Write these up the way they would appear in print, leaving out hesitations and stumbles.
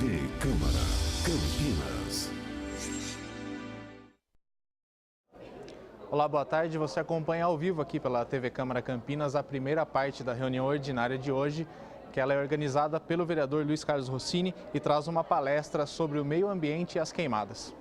TV Câmara, Campinas. Olá, boa tarde. Você acompanha ao vivo aqui pela TV Câmara Campinas a primeira parte da reunião ordinária de hoje, que ela é organizada pelo vereador Luiz Carlos Rossini e traz uma palestra sobre o meio ambiente e as queimadas.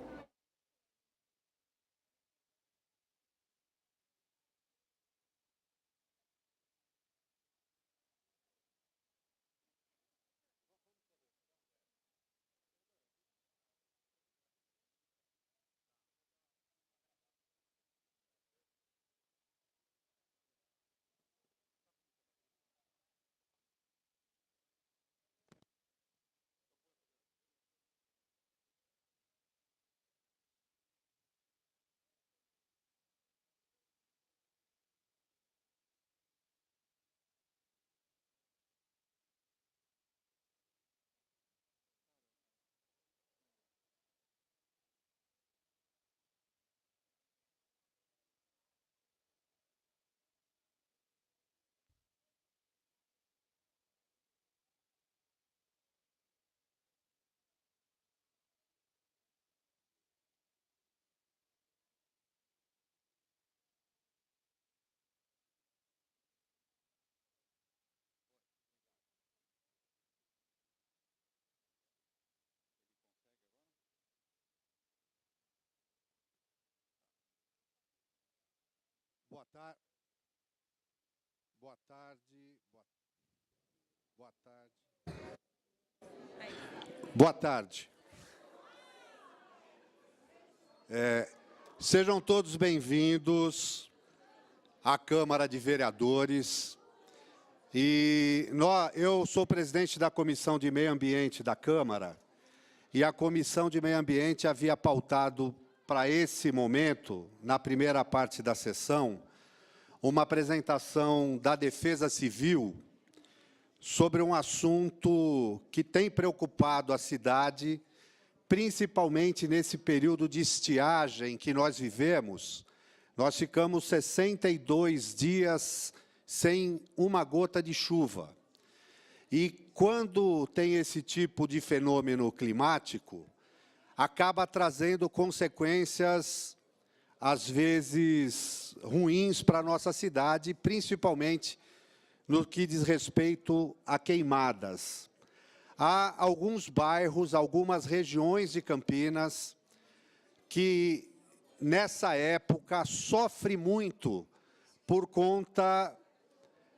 Boa tarde. Boa tarde. Boa tarde. Boa tarde. Sejam todos bem-vindos à Câmara de Vereadores. Eu sou presidente da Comissão de Meio Ambiente da Câmara e a Comissão de Meio Ambiente havia pautado para esse momento, na primeira parte da sessão, uma apresentação da Defesa Civil sobre um assunto que tem preocupado a cidade, principalmente nesse período de estiagem que nós vivemos. Nós ficamos 62 dias sem uma gota de chuva. E quando tem esse tipo de fenômeno climático, acaba trazendo consequências, às vezes, ruins para a nossa cidade, principalmente no que diz respeito a queimadas. Há alguns bairros, algumas regiões de Campinas, que, nessa época, sofrem muito por conta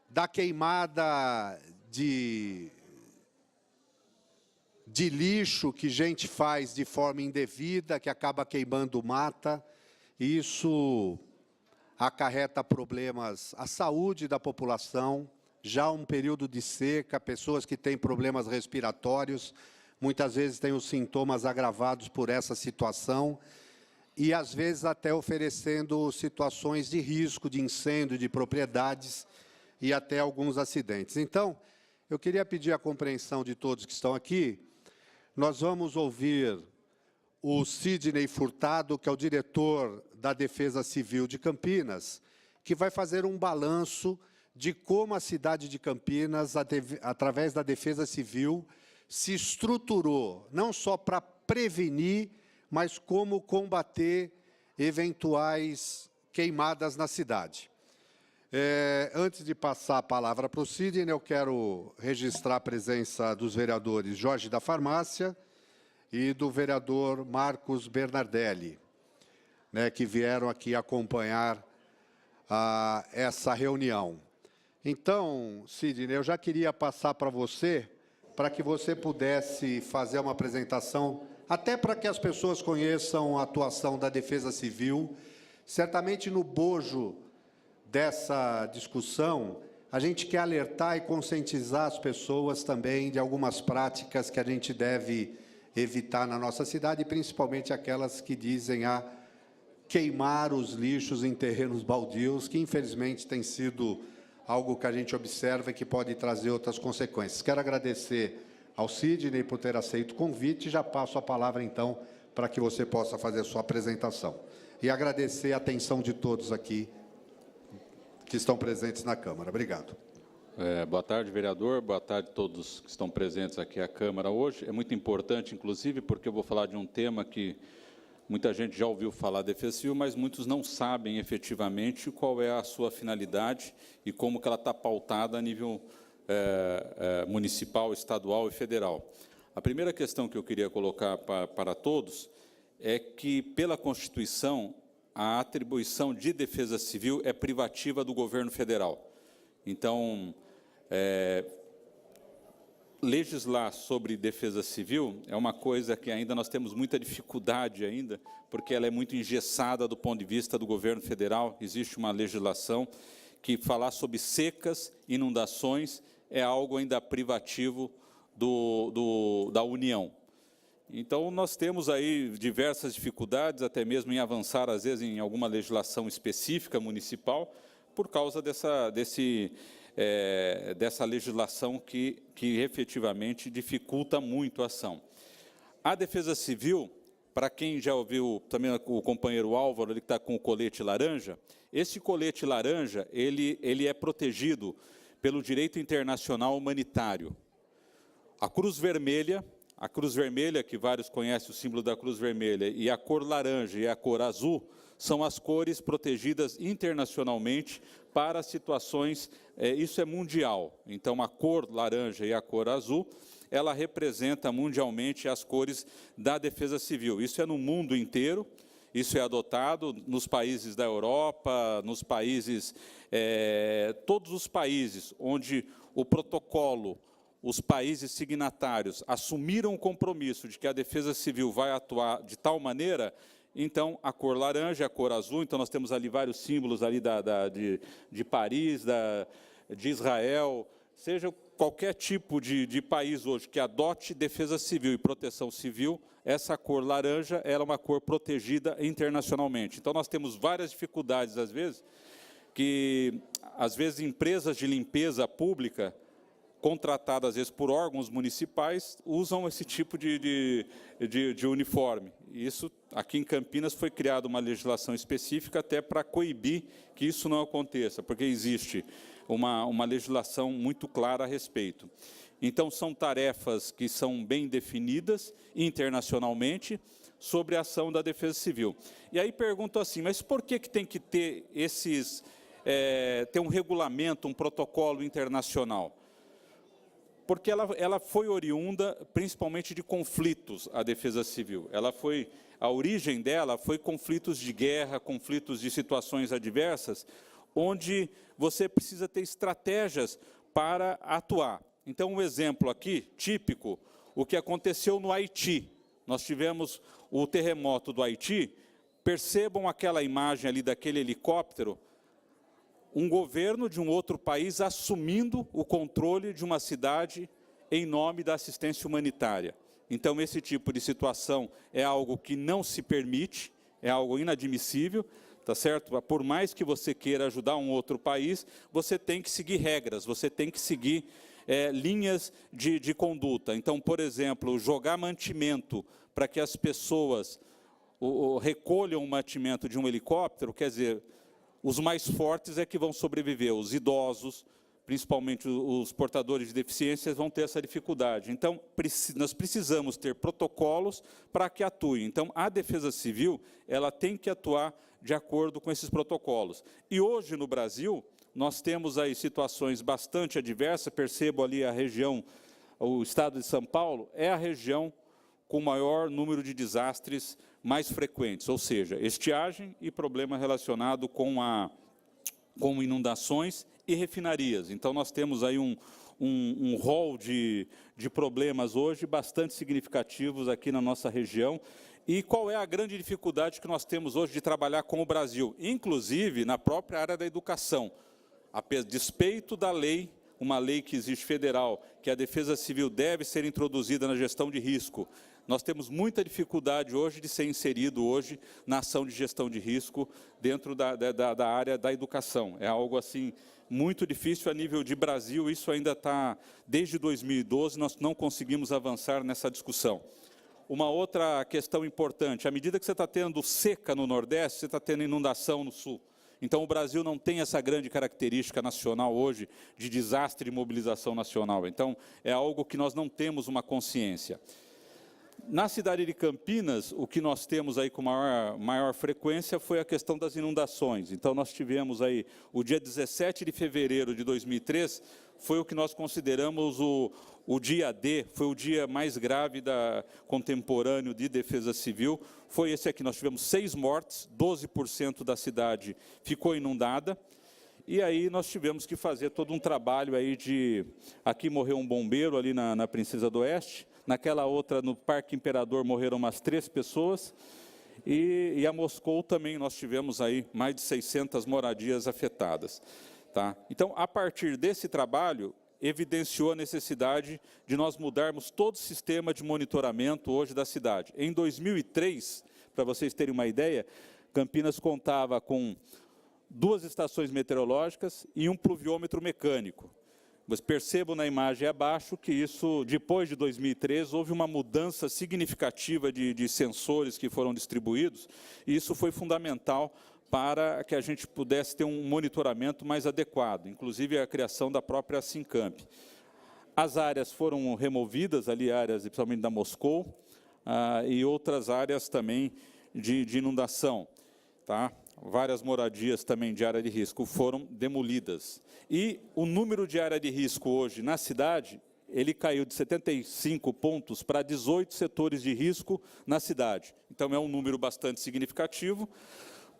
da queimada de lixo que gente faz de forma indevida, que acaba queimando mata. Isso acarreta problemas à saúde da população, já um período de seca, pessoas que têm problemas respiratórios, muitas vezes têm os sintomas agravados por essa situação, e às vezes até oferecendo situações de risco, de incêndio de propriedades e até alguns acidentes. Então, eu queria pedir a compreensão de todos que estão aqui. Nós vamos ouvir o Sidney Furtado, que é o diretor da Defesa Civil de Campinas, que vai fazer um balanço de como a cidade de Campinas, através da Defesa Civil, se estruturou, não só para prevenir, mas como combater eventuais queimadas na cidade. Antes de passar a palavra para o Sidney, eu quero registrar a presença dos vereadores Jorge da Farmácia e do vereador Marcos Bernardelli, que vieram aqui acompanhar essa reunião. Então, Sidney, eu já queria passar para você, para que você pudesse fazer uma apresentação, até para que as pessoas conheçam a atuação da Defesa Civil. Certamente, no bojo dessa discussão, a gente quer alertar e conscientizar as pessoas também de algumas práticas que a gente deve evitar na nossa cidade, principalmente aquelas que dizem a queimar os lixos em terrenos baldios, que infelizmente tem sido algo que a gente observa e que pode trazer outras consequências. Quero agradecer ao Sidney por ter aceito o convite e já passo a palavra, então, para que você possa fazer a sua apresentação. E agradecer a atenção de todos aqui que estão presentes na Câmara. Obrigado. Boa tarde, vereador. Boa tarde a todos que estão presentes aqui à Câmara hoje. É muito importante, inclusive, porque eu vou falar de um tema que muita gente já ouviu falar de defesa civil, mas muitos não sabem efetivamente qual é a sua finalidade e como que ela está pautada a nível municipal, estadual e federal. A primeira questão que eu queria colocar para todos é que, pela Constituição, a atribuição de defesa civil é privativa do governo federal. Então, legislar sobre defesa civil é uma coisa que ainda nós temos muita dificuldade ainda, porque ela é muito engessada do ponto de vista do governo federal. Existe uma legislação que falar sobre secas, inundações, é algo ainda privativo da União. Então, nós temos aí diversas dificuldades, até mesmo em avançar, às vezes, em alguma legislação específica municipal, por causa dessa legislação que efetivamente dificulta muito a ação. A defesa civil, para quem já ouviu também o companheiro Álvaro, ele que está com o colete laranja, esse colete laranja, ele é protegido pelo direito internacional humanitário. A Cruz Vermelha, que vários conhecem o símbolo da Cruz Vermelha, e a cor laranja e a cor azul, são as cores protegidas internacionalmente para situações, isso é mundial. Então, a cor laranja e a cor azul, ela representa mundialmente as cores da defesa civil. Isso é no mundo inteiro, isso é adotado nos países da Europa, nos países, todos os países onde o protocolo, os países signatários assumiram o compromisso de que a defesa civil vai atuar de tal maneira. Então, a cor laranja, a cor azul, então nós temos ali vários símbolos ali de Paris, de Israel, seja qualquer tipo de país hoje que adote defesa civil e proteção civil, essa cor laranja ela é uma cor protegida internacionalmente. Então, nós temos várias dificuldades, às vezes, empresas de limpeza pública, contratadas, às vezes, por órgãos municipais, usam esse tipo de uniforme. Isso, aqui em Campinas, foi criada uma legislação específica até para coibir que isso não aconteça, porque existe uma legislação muito clara a respeito. Então, são tarefas que são bem definidas internacionalmente sobre a ação da defesa civil. E aí pergunto assim, mas por que tem que ter ter um regulamento, um protocolo internacional? Porque ela foi oriunda principalmente de conflitos, a defesa civil. A origem dela foi conflitos de guerra, conflitos de situações adversas, onde você precisa ter estratégias para atuar. Então, um exemplo aqui, típico, o que aconteceu no Haiti. Nós tivemos o terremoto do Haiti, percebam aquela imagem ali daquele helicóptero, um governo de um outro país assumindo o controle de uma cidade em nome da assistência humanitária. Então, esse tipo de situação é algo que não se permite, é algo inadmissível, tá certo? Por mais que você queira ajudar um outro país, você tem que seguir regras, você tem que seguir linhas de conduta. Então, por exemplo, jogar mantimento para que as pessoas recolham o mantimento de um helicóptero, quer dizer, os mais fortes é que vão sobreviver, os idosos, principalmente os portadores de deficiências, vão ter essa dificuldade. Então, nós precisamos ter protocolos para que atuem. Então, a defesa civil, ela tem que atuar de acordo com esses protocolos. E hoje, no Brasil, nós temos aí situações bastante adversas, percebo ali a região, o estado de São Paulo, é a região com maior número de desastres mais frequentes, ou seja, estiagem e problema relacionado com inundações e refinarias. Então, nós temos aí um rol de problemas hoje bastante significativos aqui na nossa região. E qual é a grande dificuldade que nós temos hoje de trabalhar com o Brasil? Inclusive, na própria área da educação. A despeito da lei, uma lei que existe federal, que a defesa civil deve ser introduzida na gestão de risco, nós temos muita dificuldade hoje de ser inserido hoje na ação de gestão de risco dentro da área da educação. É algo assim muito difícil a nível de Brasil, isso ainda está, desde 2012, nós não conseguimos avançar nessa discussão. Uma outra questão importante, à medida que você está tendo seca no Nordeste, você está tendo inundação no Sul. Então, o Brasil não tem essa grande característica nacional hoje de desastre e mobilização nacional. Então, é algo que nós não temos uma consciência. Na cidade de Campinas, o que nós temos aí com maior frequência foi a questão das inundações. Então, nós tivemos aí, o dia 17 de fevereiro de 2003, foi o que nós consideramos o dia D, foi o dia mais grave contemporâneo de defesa civil. Foi esse aqui, nós tivemos 6 mortes, 12% da cidade ficou inundada. E aí nós tivemos que fazer todo um trabalho aí aqui morreu um bombeiro ali na Princesa do Oeste, naquela outra, no Parque Imperador, morreram umas 3 pessoas, e a Moscou também nós tivemos aí mais de 600 moradias afetadas. Tá? Então, a partir desse trabalho, evidenciou a necessidade de nós mudarmos todo o sistema de monitoramento hoje da cidade. Em 2003, para vocês terem uma ideia, Campinas contava com 2 estações meteorológicas e um pluviômetro mecânico. Mas percebam na imagem abaixo que isso, depois de 2003, houve uma mudança significativa de sensores que foram distribuídos, e isso foi fundamental para que a gente pudesse ter um monitoramento mais adequado, inclusive a criação da própria Sincamp. As áreas foram removidas, ali áreas principalmente da Moscou, e outras áreas também de inundação. Tá? Várias moradias também de área de risco foram demolidas. E o número de área de risco hoje na cidade, ele caiu de 75 pontos para 18 setores de risco na cidade. Então, é um número bastante significativo,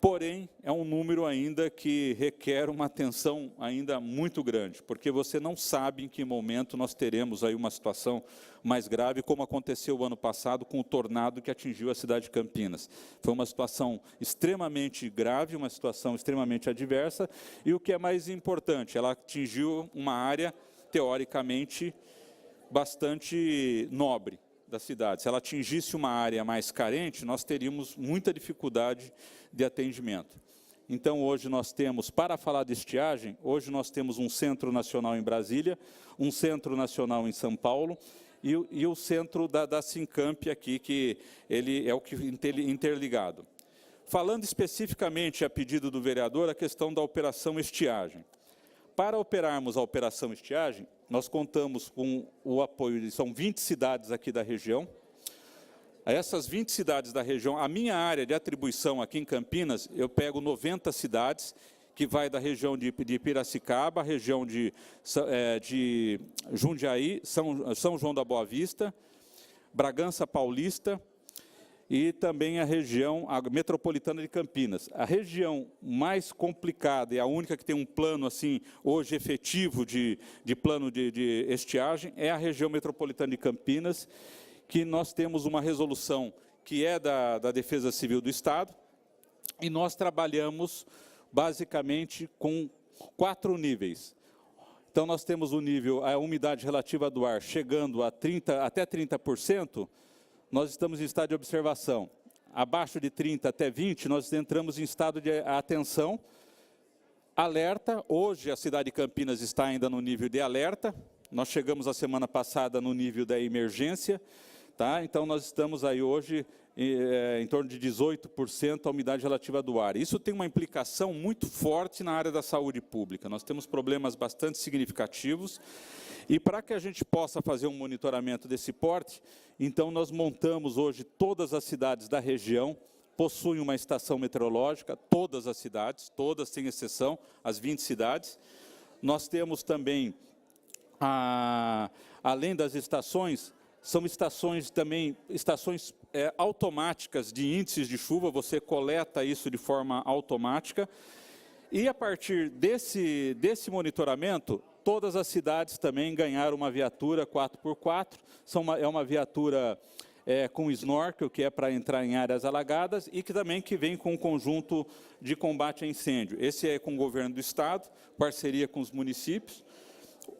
porém, é um número ainda que requer uma atenção ainda muito grande, porque você não sabe em que momento nós teremos aí uma situação mais grave, como aconteceu o ano passado com o tornado que atingiu a cidade de Campinas. Foi uma situação extremamente grave, uma situação extremamente adversa, e o que é mais importante, ela atingiu uma área, teoricamente, bastante nobre da cidade. Se ela atingisse uma área mais carente, nós teríamos muita dificuldade de atendimento. Então, hoje nós temos, para falar de estiagem, hoje nós temos um centro nacional em Brasília, um centro nacional em São Paulo, e o centro da Sincamp aqui, que ele é o que interligado. Falando especificamente a pedido do vereador, a questão da operação estiagem. Para operarmos a operação estiagem, nós contamos com o apoio são 20 cidades aqui da região. Essas 20 cidades da região, a minha área de atribuição aqui em Campinas, eu pego 90 cidades, que vai da região de Piracicaba, a região de Jundiaí, São João da Boa Vista, Bragança Paulista, e também a região metropolitana de Campinas. A região mais complicada e a única que tem um plano assim hoje efetivo de plano de estiagem é a região metropolitana de Campinas, que nós temos uma resolução que é da Defesa Civil do Estado, e nós trabalhamos basicamente com 4 níveis. Então, nós temos o nível, a umidade relativa do ar chegando a até 30%, nós estamos em estado de observação. Abaixo de 30 até 20, nós entramos em estado de atenção, alerta. Hoje, a cidade de Campinas está ainda no nível de alerta. Nós chegamos a semana passada no nível da emergência. Tá? Então, nós estamos aí hoje em torno de 18% a umidade relativa do ar. Isso tem uma implicação muito forte na área da saúde pública. Nós temos problemas bastante significativos. E para que a gente possa fazer um monitoramento desse porte, então nós montamos hoje todas as cidades da região, possuem uma estação meteorológica, todas as cidades, todas sem exceção, as 20 cidades. Nós temos também, além das estações, são estações também, automáticas de índices de chuva, você coleta isso de forma automática. E a partir desse monitoramento, todas as cidades também ganharam uma viatura 4x4, é uma viatura com snorkel, que é para entrar em áreas alagadas, e que também vem com um conjunto de combate a incêndio. Esse é com o governo do estado, parceria com os municípios.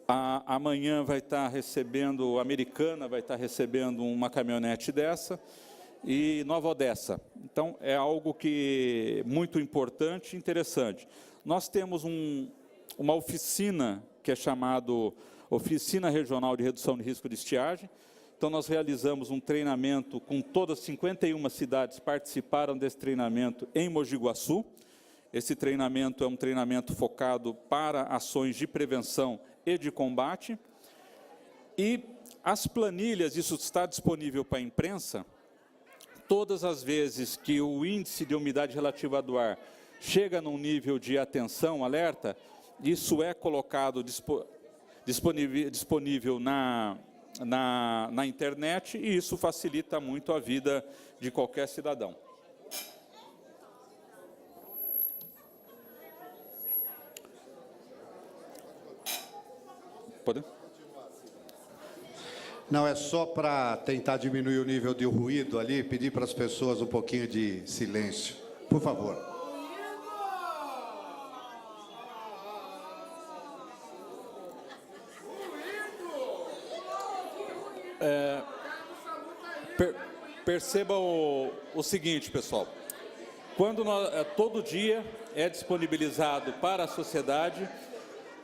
Amanhã vai estar recebendo, a Americana vai estar recebendo uma caminhonete dessa, e Nova Odessa. Então, é algo que muito importante e interessante. Nós temos uma oficina que é chamada Oficina Regional de Redução de Risco de Estiagem. Então, nós realizamos um treinamento com todas 51 cidades participaram desse treinamento em Mogi Guaçu. Esse treinamento é um treinamento focado para ações de prevenção e de combate. E as planilhas, isso está disponível para a imprensa. Todas as vezes que o índice de umidade relativa do ar chega num nível de atenção, alerta, isso é colocado disponível na internet, e isso facilita muito a vida de qualquer cidadão. Pode? Não, é só para tentar diminuir o nível de ruído ali, pedir para as pessoas um pouquinho de silêncio. Por favor. Perceba o seguinte, pessoal. Quando todo dia é disponibilizado para a sociedade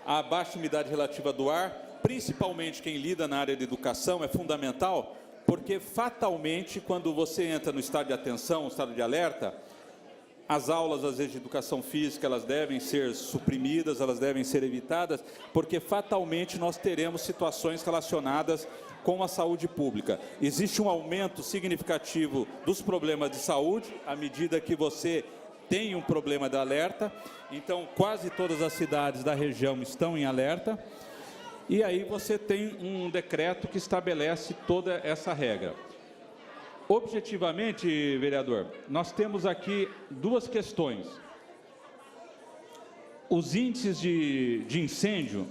a baixa umidade relativa do ar, principalmente quem lida na área de educação, é fundamental, porque fatalmente, quando você entra no estado de atenção, no estado de alerta, as aulas, às vezes, de educação física, elas devem ser suprimidas, elas devem ser evitadas, porque fatalmente nós teremos situações relacionadas com a saúde pública. Existe um aumento significativo dos problemas de saúde, à medida que você tem um problema de alerta. Então, quase todas as cidades da região estão em alerta. E aí você tem um decreto que estabelece toda essa regra. Objetivamente, vereador, nós temos aqui duas questões. Os índices de incêndio,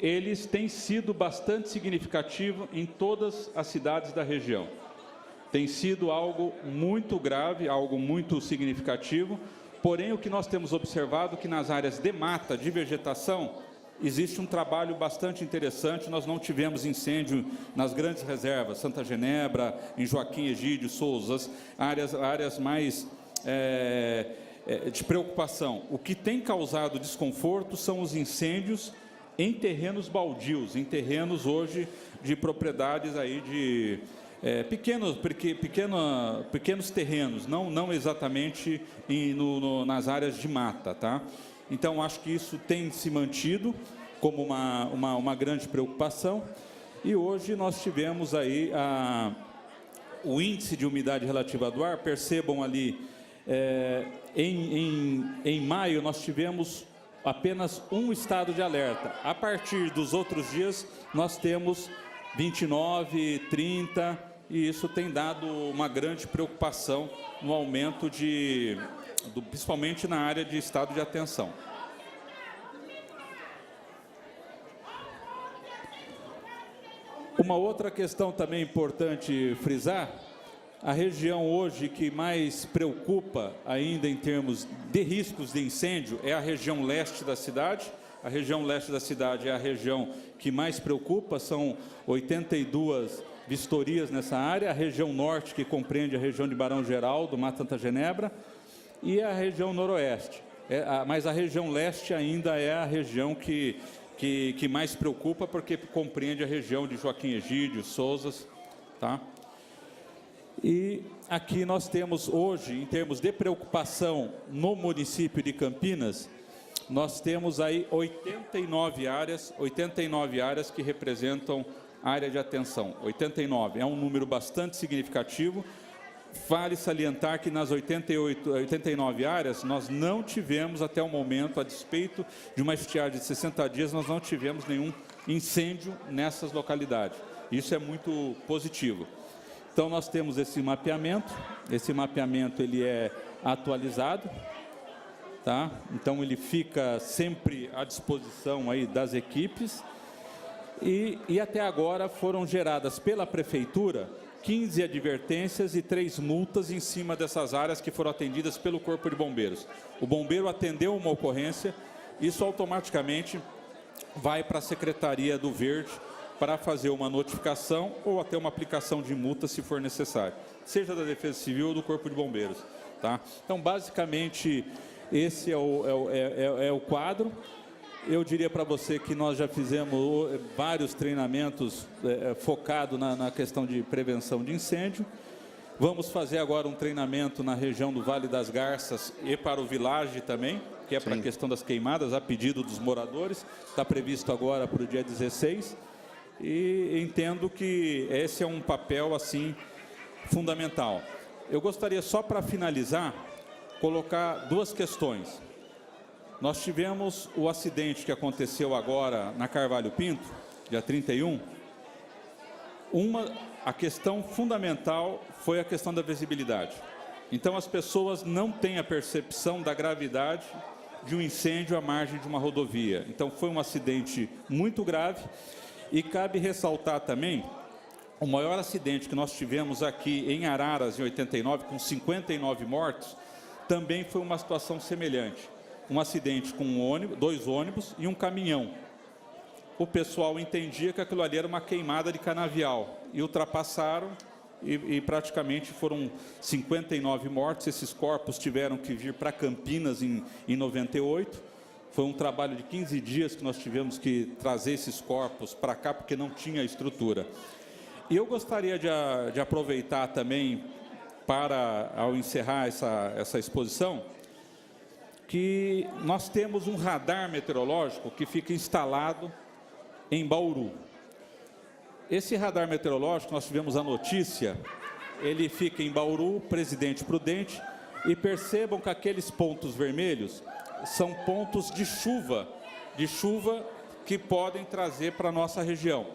eles têm sido bastante significativos em todas as cidades da região. Tem sido algo muito grave, algo muito significativo, porém o que nós temos observado é que nas áreas de mata, de vegetação, existe um trabalho bastante interessante. Nós não tivemos incêndio nas grandes reservas, Santa Genebra, em Joaquim Egídio, Souza, áreas mais de preocupação. O que tem causado desconforto são os incêndios em terrenos baldios, em terrenos hoje de propriedades aí de pequenos terrenos, não exatamente nas áreas de mata, tá? Então, acho que isso tem se mantido como uma grande preocupação. E hoje nós tivemos aí o índice de umidade relativa do ar. Percebam ali, em maio nós tivemos apenas um estado de alerta. A partir dos outros dias, nós temos 29, 30, e isso tem dado uma grande preocupação no aumento principalmente na área de estado de atenção. Uma outra questão também importante frisar, a região hoje que mais preocupa ainda em termos de riscos de incêndio é a região leste da cidade. A região leste da cidade é a região que mais preocupa, são 82 vistorias nessa área, a região norte, que compreende a região de Barão Geraldo, Mata Santa Genebra, e a região noroeste. Mas a região leste ainda é a região que mais preocupa, porque compreende a região de Joaquim Egídio, Souzas, tá? E aqui nós temos hoje, em termos de preocupação no município de Campinas, nós temos aí 89 áreas que representam área de atenção. 89, é um número bastante significativo. Vale salientar que nas 89 áreas, nós não tivemos até o momento, a despeito de uma estiagem de 60 dias, nós não tivemos nenhum incêndio nessas localidades. Isso é muito positivo. Então, nós temos esse mapeamento ele é atualizado, tá? Então, ele fica sempre à disposição aí das equipes, e até agora foram geradas pela Prefeitura 15 advertências e 3 multas em cima dessas áreas que foram atendidas pelo Corpo de Bombeiros. O bombeiro atendeu uma ocorrência, isso automaticamente vai para a Secretaria do Verde para fazer uma notificação ou até uma aplicação de multa, se for necessário, seja da Defesa Civil ou do Corpo de Bombeiros, tá? Então, basicamente, esse é o quadro. Eu diria para você que nós já fizemos vários treinamentos focados na questão de prevenção de incêndio. Vamos fazer agora um treinamento na região do Vale das Garças e para o Village também, que é para a questão das queimadas, a pedido dos moradores. Está previsto agora para o dia 16. E entendo que esse é um papel, assim, fundamental. Eu gostaria, só para finalizar, colocar duas questões. Nós tivemos o acidente que aconteceu agora na Carvalho Pinto, dia 31. A questão fundamental foi a questão da visibilidade. Então, as pessoas não têm a percepção da gravidade de um incêndio à margem de uma rodovia. Então, foi um acidente muito grave. E cabe ressaltar também o maior acidente que nós tivemos aqui em Araras, em 89, com 59 mortos, também foi uma situação semelhante. Um acidente com um ônibus, 2 ônibus e um caminhão. O pessoal entendia que aquilo ali era uma queimada de canavial e ultrapassaram e praticamente foram 59 mortos. Esses corpos tiveram que vir para Campinas em 98. Foi um trabalho de 15 dias que nós tivemos que trazer esses corpos para cá, porque não tinha estrutura. E eu gostaria de aproveitar também, para, ao encerrar essa exposição, que nós temos um radar meteorológico que fica instalado em Bauru. Esse radar meteorológico, nós tivemos a notícia, ele fica em Bauru, Presidente Prudente, e percebam que aqueles pontos vermelhos são pontos de chuva que podem trazer para a nossa região.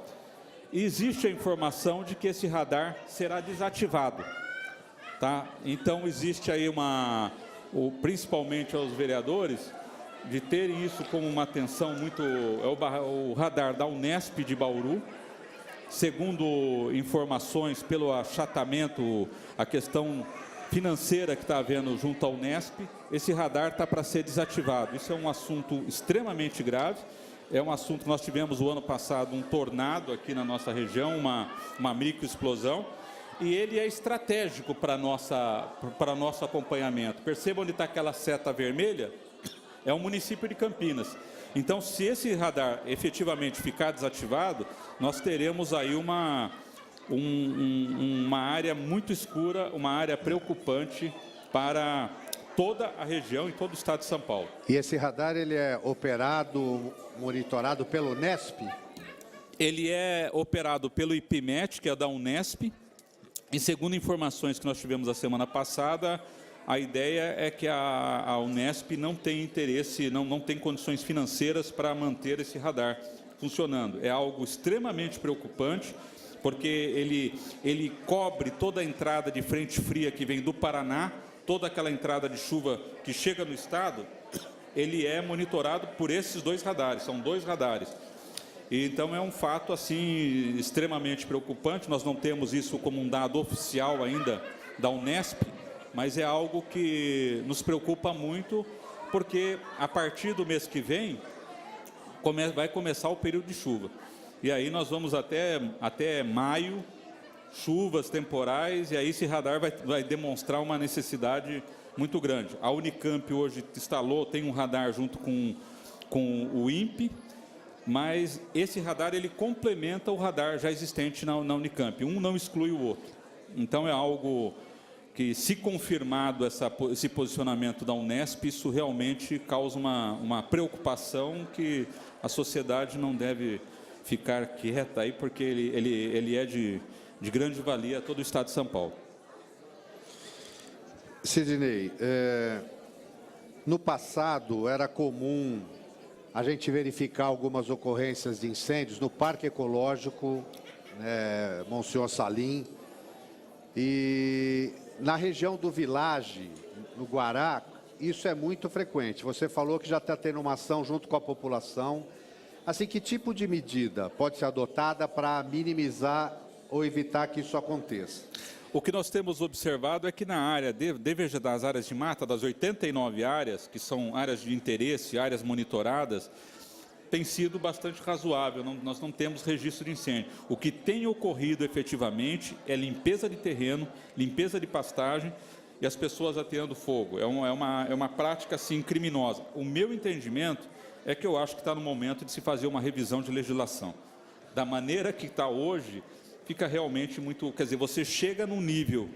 E existe a informação de que esse radar será desativado. Tá? Então, existe aí principalmente aos vereadores, de terem isso como uma atenção muito... É o radar da Unesp de Bauru. Segundo informações pelo achatamento, a questão financeira que está havendo junto à Unesp, esse radar está para ser desativado. Isso é um assunto extremamente grave. É um assunto que nós tivemos o ano passado, um tornado aqui na nossa região, uma microexplosão, e ele é estratégico para nosso acompanhamento. Perceba onde está aquela seta vermelha? É o município de Campinas. Então, se esse radar efetivamente ficar desativado, nós teremos aí uma área muito escura, uma área preocupante para toda a região e todo o estado de São Paulo. E esse radar, ele é operado, monitorado pelo Unesp? Ele é operado pelo IPMET, que é da Unesp, e segundo informações que nós tivemos a semana passada, a ideia é que a Unesp não tem interesse, não tem condições financeiras para manter esse radar funcionando. É algo extremamente preocupante, porque ele cobre toda a entrada de frente fria que vem do Paraná, toda aquela entrada de chuva que chega no estado, ele é monitorado por esses 2 radares, são 2 radares. E, então, é um fato assim extremamente preocupante. Nós não temos isso como um dado oficial ainda da Unesp, mas é algo que nos preocupa muito, porque a partir do mês que vem vai começar o período de chuva. E aí nós vamos até maio, chuvas temporais, e aí esse radar vai demonstrar uma necessidade muito grande. A Unicamp hoje instalou, tem um radar junto com o INPE, mas esse radar ele complementa o radar já existente na Unicamp. Um não exclui o outro. Então, é algo que, se confirmado esse posicionamento da Unesp, isso realmente causa uma preocupação que a sociedade não deve ficar quieta aí, porque ele é de grande valia a todo o estado de São Paulo. Sidney, no passado era comum a gente verificar algumas ocorrências de incêndios no Parque Ecológico, Monsenhor Salim, e na região do Village, no Guará, isso é muito frequente. Você falou que já está tendo uma ação junto com a população. Assim, que tipo de medida pode ser adotada para minimizar ou evitar que isso aconteça? O que nós temos observado é que na área das áreas de mata, das 89 áreas, que são áreas de interesse, áreas monitoradas, tem sido bastante razoável, nós não temos registro de incêndio. O que tem ocorrido efetivamente é limpeza de terreno, limpeza de pastagem e as pessoas ateando fogo. É uma prática, assim, criminosa. O meu entendimento é que eu acho que está no momento de se fazer uma revisão de legislação. Da maneira que está hoje, fica realmente muito... Quer dizer, você chega num nível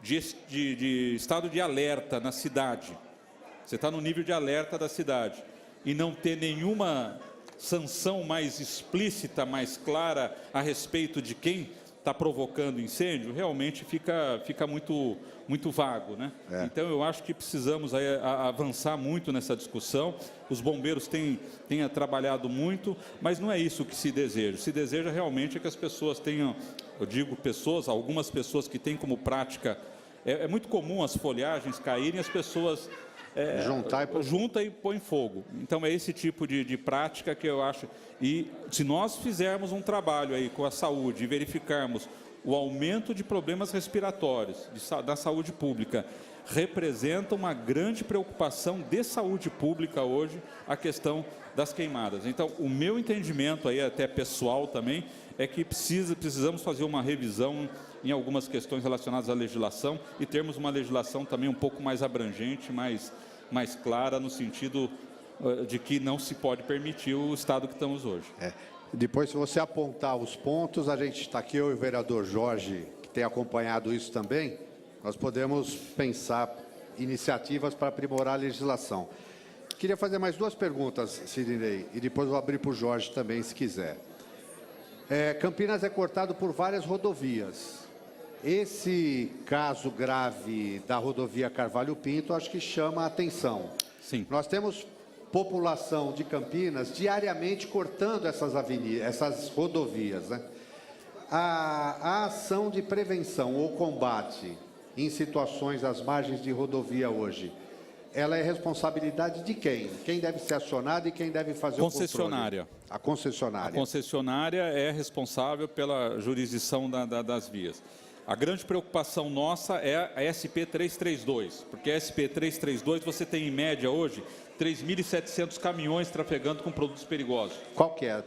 de estado de alerta na cidade, você está no nível de alerta da cidade, e não ter nenhuma sanção mais explícita, mais clara a respeito de quem está provocando incêndio, realmente fica muito vago, né? Então, eu acho que precisamos aí avançar muito nessa discussão. Os bombeiros têm trabalhado muito, mas não é isso que se deseja. Se deseja realmente é que as pessoas tenham, eu digo pessoas, algumas pessoas que têm como prática, é muito comum as folhagens caírem e as pessoas junta e põe fogo. Então, é esse tipo de prática que eu acho. E se nós fizermos um trabalho aí com a saúde e verificarmos o aumento de problemas respiratórios da saúde pública, representa uma grande preocupação de saúde pública hoje a questão das queimadas. Então, o meu entendimento aí, até pessoal também, é que precisamos fazer uma revisão em algumas questões relacionadas à legislação e termos uma legislação também um pouco mais abrangente, mais clara, no sentido de que não se pode permitir o estado que estamos hoje. Depois, se você apontar os pontos, a gente está aqui, eu e o vereador Jorge, que tem acompanhado isso também, nós podemos pensar iniciativas para aprimorar a legislação. Queria fazer mais duas perguntas, Sidney, e depois vou abrir para o Jorge também, se quiser. Campinas é cortado por várias rodovias. Esse caso grave da rodovia Carvalho Pinto, acho que chama a atenção. Sim. Nós temos população de Campinas diariamente cortando essas rodovias, né? A ação de prevenção ou combate em situações às margens de rodovia hoje, ela é responsabilidade de quem? Quem deve ser acionado e quem deve fazer o controle? Concessionária. A concessionária. A concessionária é responsável pela jurisdição das vias. A grande preocupação nossa é a SP-332, porque a SP-332 você tem em média hoje 3.700 caminhões trafegando com produtos perigosos. Qual que é?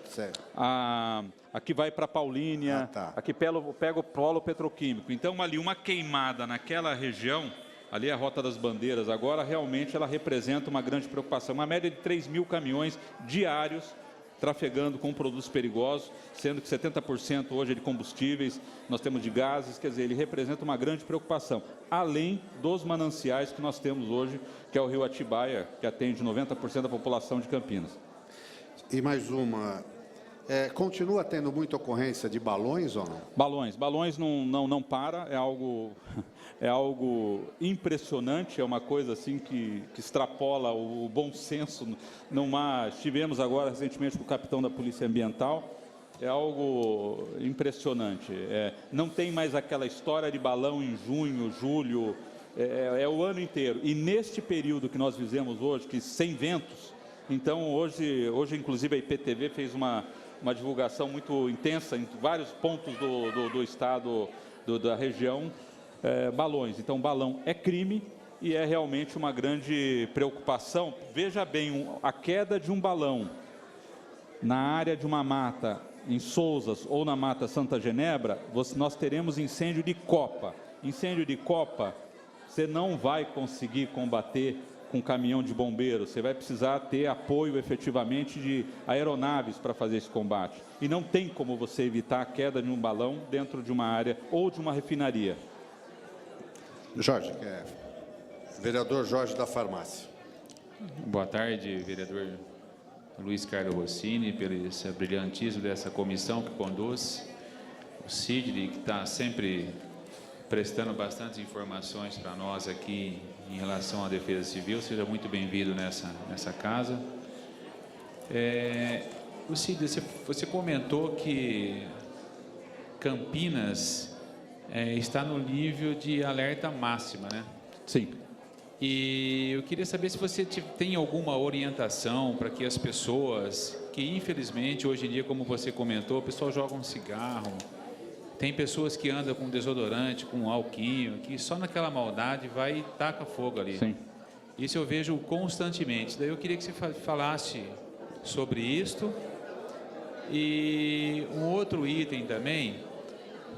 Aqui vai para Paulínia, aqui pega o polo petroquímico. Então, ali uma queimada naquela região, ali é a Rota das Bandeiras, agora realmente ela representa uma grande preocupação. Uma média de 3.000 caminhões diários trafegando com produtos perigosos, sendo que 70% hoje é de combustíveis, nós temos de gases, quer dizer, ele representa uma grande preocupação, além dos mananciais que nós temos hoje, que é o rio Atibaia, que atende 90% da população de Campinas. E mais uma, continua tendo muita ocorrência de balões ou não? Balões não para, é algo impressionante, é uma coisa assim que extrapola o bom senso. Estivemos agora recentemente com o capitão da Polícia Ambiental, é algo impressionante. Não tem mais aquela história de balão em junho, julho, é o ano inteiro. E neste período que nós vivemos hoje, que sem ventos, então hoje inclusive a IPTV fez uma divulgação muito intensa em vários pontos do estado, da região, balões. Então, balão é crime e é realmente uma grande preocupação. Veja bem, a queda de um balão na área de uma mata em Sousas ou na mata Santa Genebra, nós teremos incêndio de copa. Incêndio de copa, você não vai conseguir combater com caminhão de bombeiros, você vai precisar ter apoio efetivamente de aeronaves para fazer esse combate. E não tem como você evitar a queda de um balão dentro de uma área ou de uma refinaria. Jorge, vereador Jorge da Farmácia. Boa tarde, vereador Luiz Carlos Rossini, pelo esse brilhantismo dessa comissão que conduz, o Sidney, que está sempre prestando bastantes informações para nós aqui em relação à defesa civil. Seja muito bem-vindo nessa casa. O Sidney, você comentou que Campinas está no nível de alerta máxima, né? Sim. E eu queria saber se você tem alguma orientação para que as pessoas, que infelizmente hoje em dia, como você comentou, o pessoal joga um cigarro, tem pessoas que andam com desodorante, com alquinho, que só naquela maldade vai e taca fogo ali. Sim. Isso eu vejo constantemente. Daí eu queria que você falasse sobre isto. E um outro item também,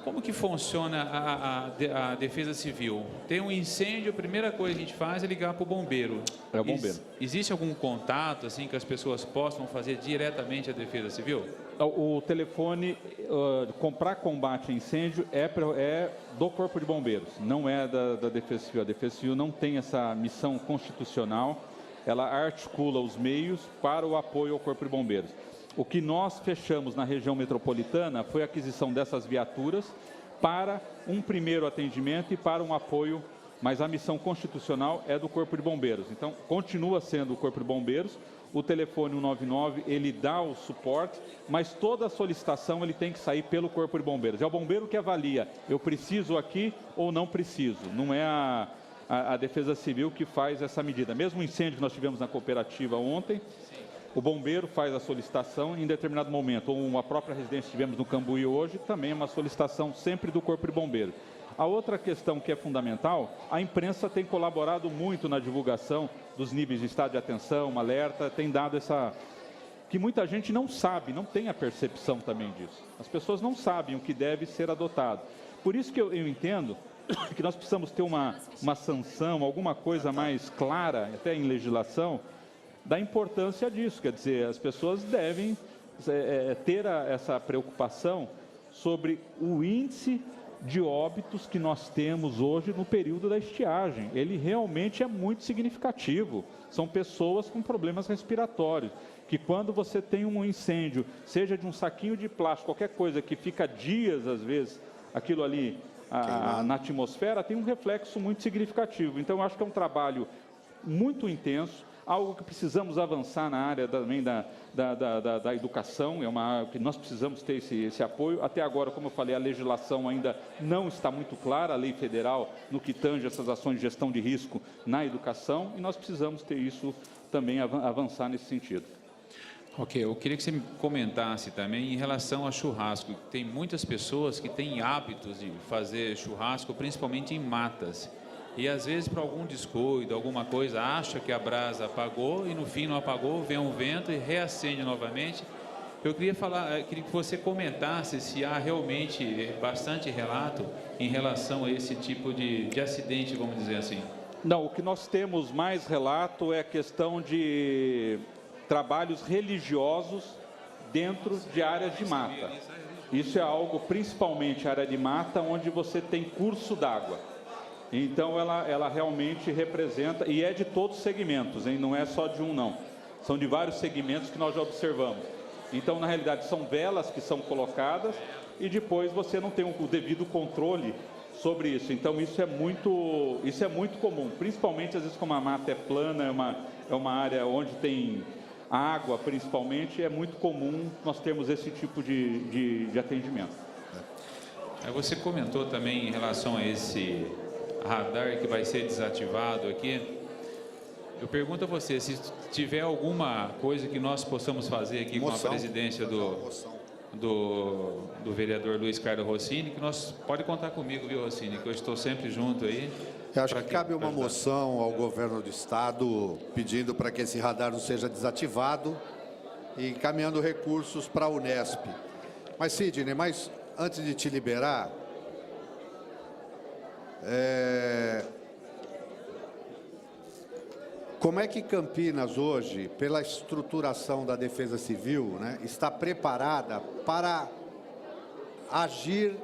Como que funciona a Defesa Civil? Tem um incêndio, a primeira coisa que a gente faz é ligar para o bombeiro. É o bombeiro. Existe algum contato assim que as pessoas possam fazer diretamente à Defesa Civil? O telefone para combate a incêndio é do Corpo de Bombeiros, não é da Defesa Civil. A Defesa Civil não tem essa missão constitucional, ela articula os meios para o apoio ao Corpo de Bombeiros. O que nós fechamos na região metropolitana foi a aquisição dessas viaturas para um primeiro atendimento e para um apoio, mas a missão constitucional é do Corpo de Bombeiros. Então, continua sendo o Corpo de Bombeiros. O telefone 199, ele dá o suporte, mas toda a solicitação ele tem que sair pelo Corpo de Bombeiros. É o bombeiro que avalia, eu preciso aqui ou não preciso. Não é a Defesa Civil que faz essa medida. Mesmo o incêndio que nós tivemos na cooperativa ontem, o bombeiro faz a solicitação em determinado momento, ou a própria residência que tivemos no Cambuí hoje, também é uma solicitação sempre do Corpo de Bombeiros. A outra questão que é fundamental, a imprensa tem colaborado muito na divulgação dos níveis de estado de atenção, alerta, tem dado essa... que muita gente não sabe, não tem a percepção também disso. As pessoas não sabem o que deve ser adotado. Por isso que eu entendo que nós precisamos ter uma sanção, alguma coisa mais clara, até em legislação, da importância disso. Quer dizer, as pessoas devem ter essa preocupação sobre o índice de óbitos que nós temos hoje no período da estiagem. Ele realmente é muito significativo. São pessoas com problemas respiratórios, que quando você tem um incêndio, seja de um saquinho de plástico, qualquer coisa que fica dias, às vezes, aquilo ali na atmosfera, tem um reflexo muito significativo. Então, eu acho que é um trabalho muito intenso, algo que precisamos avançar na área também da educação, é uma área que nós precisamos ter esse apoio. Até agora, como eu falei, a legislação ainda não está muito clara, a lei federal, no que tange essas ações de gestão de risco na educação, e nós precisamos ter isso também, avançar nesse sentido. Ok, eu queria que você me comentasse também em relação a churrasco. Tem muitas pessoas que têm hábitos de fazer churrasco, principalmente em matas. E às vezes, por algum descuido, alguma coisa, acha que a brasa apagou e no fim não apagou, vem um vento e reacende novamente. Eu queria que você comentasse se há realmente bastante relato em relação a esse tipo de acidente, vamos dizer assim. Não, o que nós temos mais relato é a questão de trabalhos religiosos dentro de áreas de mata. Isso é algo, principalmente a área de mata, onde você tem curso d'água. Então, ela realmente representa, e é de todos os segmentos, hein? Não é só de um, não. São de vários segmentos que nós já observamos. Então, na realidade, são velas que são colocadas e depois você não tem o devido controle sobre isso. Então, isso é muito comum, principalmente, às vezes, como a mata é plana, é uma área onde tem água, principalmente, é muito comum nós termos esse tipo de atendimento. Você comentou também em relação a esse radar que vai ser desativado aqui. Eu pergunto a você, se tiver alguma coisa que nós possamos fazer aqui com a presidência do vereador Luiz Carlos Rossini, que nós pode contar comigo, viu, Rossini, que eu estou sempre junto aí. Eu acho que cabe uma moção ao governo do estado pedindo para que esse radar não seja desativado e encaminhando recursos para a Unesp. Mas, Sidney, antes de te liberar, como é que Campinas hoje, pela estruturação da Defesa Civil, né, está preparada para agir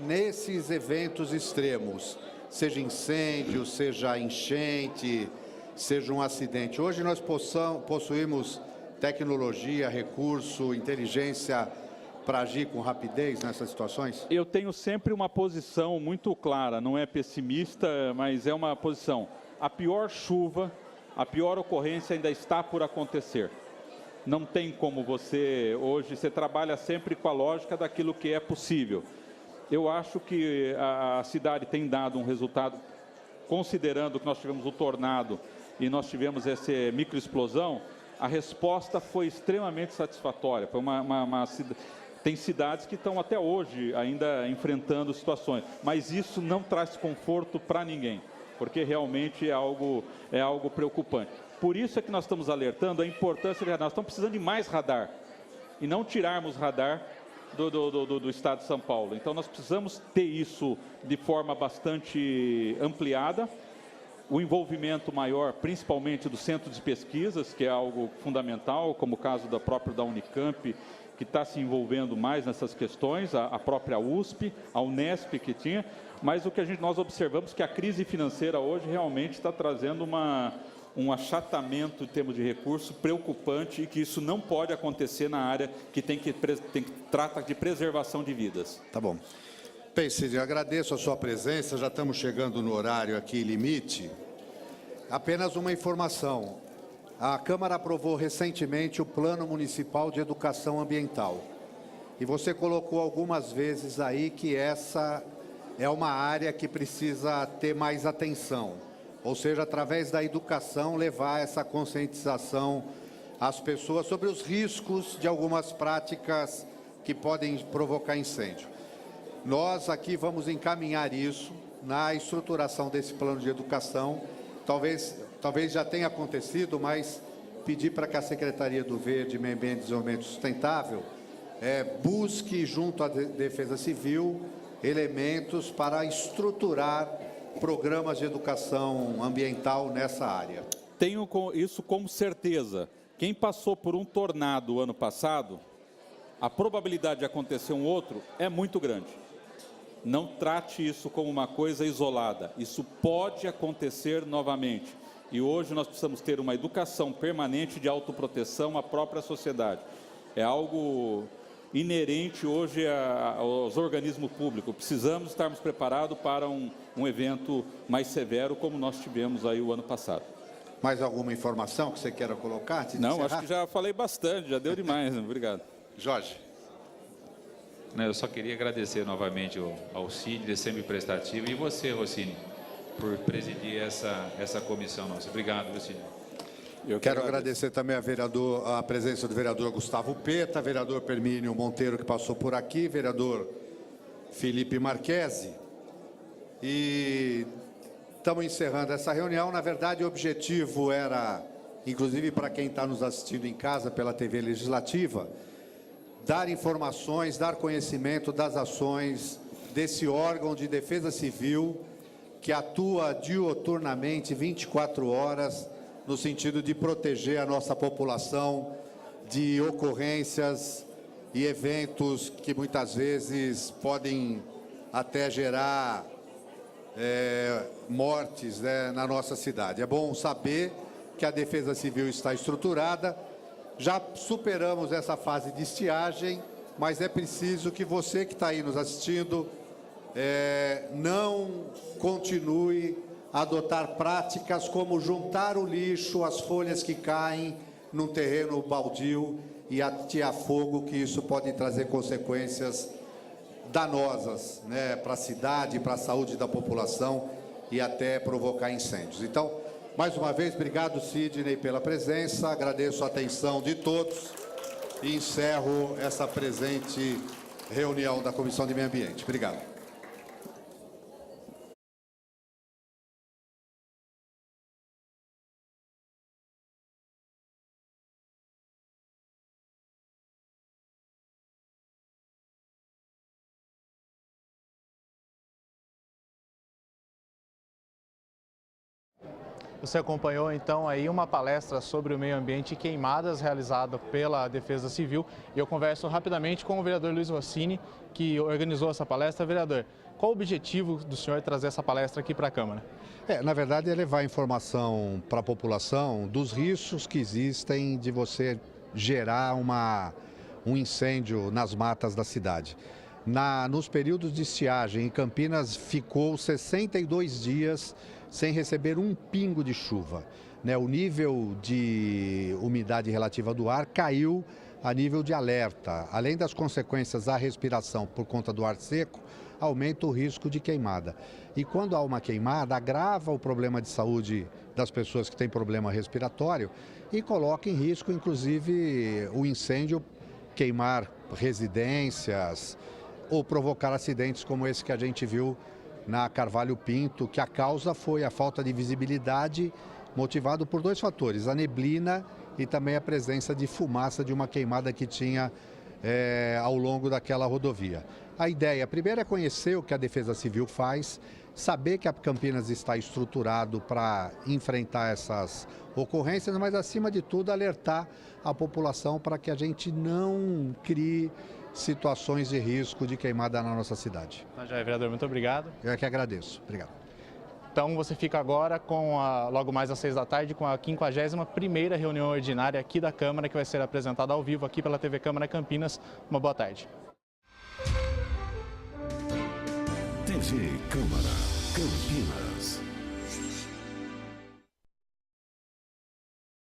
nesses eventos extremos, seja incêndio, seja enchente, seja um acidente? Hoje nós possuímos tecnologia, recurso, inteligência para agir com rapidez nessas situações? Eu tenho sempre uma posição muito clara, não é pessimista, mas é uma posição. A pior chuva, a pior ocorrência ainda está por acontecer. Não tem como você trabalha sempre com a lógica daquilo que é possível. Eu acho que a cidade tem dado um resultado, considerando que nós tivemos o tornado e nós tivemos essa microexplosão, a resposta foi extremamente satisfatória. Foi tem cidades que estão até hoje ainda enfrentando situações, mas isso não traz conforto para ninguém, porque realmente é algo preocupante. Por isso é que nós estamos alertando a importância de radar. Nós estamos precisando de mais radar, e não tirarmos radar do Estado de São Paulo. Então, nós precisamos ter isso de forma bastante ampliada, o envolvimento maior, principalmente do centro de pesquisas, que é algo fundamental, como o caso da Unicamp, que está se envolvendo mais nessas questões, a própria USP, a Unesp que tinha, mas o que nós observamos é que a crise financeira hoje realmente está trazendo um achatamento em termos de recursos preocupante e que isso não pode acontecer na área que trata de preservação de vidas. Tá bom. Bem, Cid, agradeço a sua presença, já estamos chegando no horário aqui limite. Apenas uma informação. A Câmara aprovou recentemente o Plano Municipal de Educação Ambiental. E você colocou algumas vezes aí que essa é uma área que precisa ter mais atenção. Ou seja, através da educação, levar essa conscientização às pessoas sobre os riscos de algumas práticas que podem provocar incêndio. Nós aqui vamos encaminhar isso na estruturação desse plano de educação. Talvez já tenha acontecido, mas pedir para que a Secretaria do Verde, Meio Ambiente e Desenvolvimento Sustentável busque junto à Defesa Civil elementos para estruturar programas de educação ambiental nessa área. Tenho isso como certeza. Quem passou por um tornado ano passado, a probabilidade de acontecer um outro é muito grande. Não trate isso como uma coisa isolada. Isso pode acontecer novamente. E hoje nós precisamos ter uma educação permanente de autoproteção à própria sociedade. É algo inerente hoje aos organismos públicos. Precisamos estarmos preparados para um evento mais severo, como nós tivemos aí o ano passado. Mais alguma informação que você queira colocar? Não, acho que já falei bastante, já deu demais. Obrigado. Jorge. Eu só queria agradecer novamente ao Cid, de sempre prestativo, e você, Rossini, por presidir essa comissão nossa. Obrigado, Cid. Eu quero agradecer também a presença do vereador Gustavo Peta, vereador Permínio Monteiro, que passou por aqui, vereador Felipe Marquesi. E estamos encerrando essa reunião. Na verdade, o objetivo era, inclusive para quem está nos assistindo em casa pela TV Legislativa, dar informações, dar conhecimento das ações desse órgão de defesa civil que atua diuturnamente, 24 horas, no sentido de proteger a nossa população de ocorrências e eventos que muitas vezes podem até gerar mortes, né, na nossa cidade. É bom saber que a Defesa Civil está estruturada. Já superamos essa fase de estiagem, mas é preciso que você que está aí nos assistindo não continue a adotar práticas como juntar o lixo, as folhas que caem num terreno baldio e atear fogo, que isso pode trazer consequências danosas, né, para a cidade, para a saúde da população e até provocar incêndios. Então, mais uma vez, obrigado, Sidney, pela presença, agradeço a atenção de todos e encerro essa presente reunião da Comissão de Meio Ambiente. Obrigado. Você acompanhou então aí uma palestra sobre o meio ambiente e queimadas realizada pela Defesa Civil, e eu converso rapidamente com o vereador Luiz Rossini, que organizou essa palestra. Vereador, qual o objetivo do senhor trazer essa palestra aqui para a Câmara? Na verdade, é levar informação para a população dos riscos que existem de você gerar um incêndio nas matas da cidade. Nos períodos de estiagem, em Campinas ficou 62 dias sem receber um pingo de chuva. O nível de umidade relativa do ar caiu a nível de alerta. Além das consequências à respiração por conta do ar seco, aumenta o risco de queimada. E quando há uma queimada, agrava o problema de saúde das pessoas que têm problema respiratório e coloca em risco, inclusive, o incêndio, queimar residências ou provocar acidentes como esse que a gente viu na Carvalho Pinto, que a causa foi a falta de visibilidade, motivado por dois fatores: a neblina e também a presença de fumaça de uma queimada que tinha ao longo daquela rodovia. A ideia, primeiro, é conhecer o que a Defesa Civil faz, saber que a Campinas está estruturado para enfrentar essas ocorrências, mas, acima de tudo, alertar a população para que a gente não crie situações de risco de queimada na nossa cidade. Já é, vereador, muito obrigado. Eu é que agradeço. Obrigado. Então você fica agora logo mais às 6 da tarde com a 51ª reunião ordinária aqui da Câmara, que vai ser apresentada ao vivo aqui pela TV Câmara Campinas. Uma boa tarde. TV Câmara Campinas.